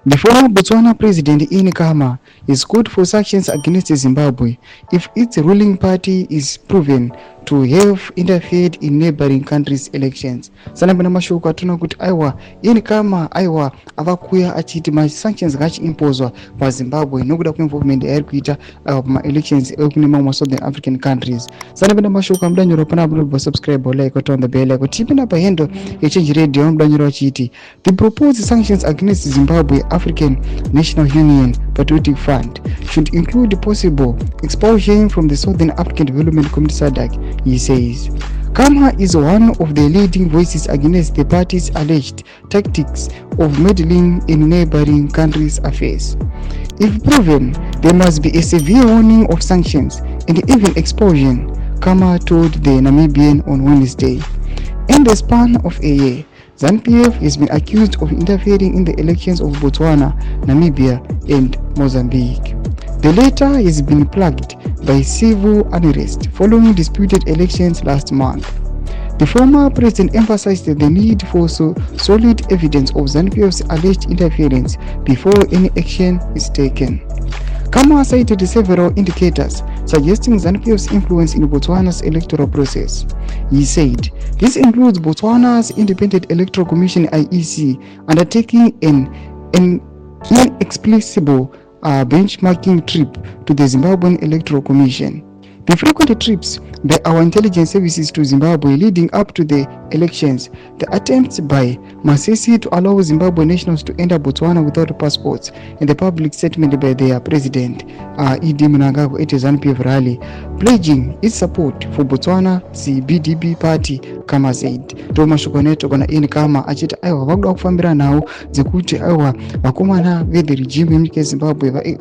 The former Botswana President Ian Khama is called for sanctions against Zimbabwe if its ruling party is proven to have interfered in neighboring countries' elections. Sanabana mashoko atuna kuti aiwa Ian Khama aiwa avakuya achiti ma sanctions gachiimposwa paZimbabwe nokuda kweinvolvement yairi kuita ma elections ekune mamwe Southern African countries. Sanabana mashoko amudanyoro pana abudwa subscribe like on the bell like tipina pa hendo yechange radio amudanyoro achiti the proposed sanctions against Zimbabwe African National Union Patriotic Front should include possible expulsion from the Southern African Development Community SADC, he says. Khama is one of the leading voices against the party's alleged tactics of meddling in neighboring countries' affairs. If proven, there must be a severe warning of sanctions and even expulsion, Khama told the Namibian on Wednesday. In the span of a year, ZANU-PF has been accused of interfering in the elections of Botswana, Namibia, and Mozambique. The latter has been plagued by civil unrest following disputed elections last month. The former president emphasized the need for solid evidence of ZANU-PF's alleged interference before any action is taken. Khama cited several indicators suggesting ZANU-PF's influence in Botswana's electoral process. He said, this includes Botswana's Independent Electoral Commission IEC undertaking an inexplicable benchmarking trip to the Zimbabwean Electoral Commission. The frequent trips by our intelligence services to Zimbabwe leading up to the elections, the attempts by Masisi to allow Zimbabwe nationals to enter Botswana without passports, and the public statement by their president, Mnangagwa at a ZANU-PF rally, pledging its support for Botswana, the BDB party, Khama said. Toma shokoneto kana Ian Khama achita aiwa vakuda kufambira nawo dzekuti aiwa vakomana the regime yenyika yeZimbabwe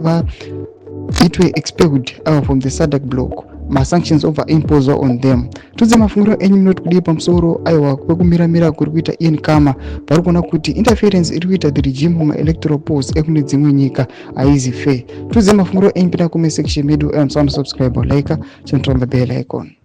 it were expelled from the SADC bloc. Ma sanctions over imposed on them. Tuze mafunguro enyu not kudipa msoro aiwa kwekumiramira kuri kuita Ian Khama parikuona kuti interference iri kuita the regime muma electoral polls ekune dzimwe nyika aizi fair. Tuze mafunguro enyu pita comment section medu subscribe like chantron the bell icon.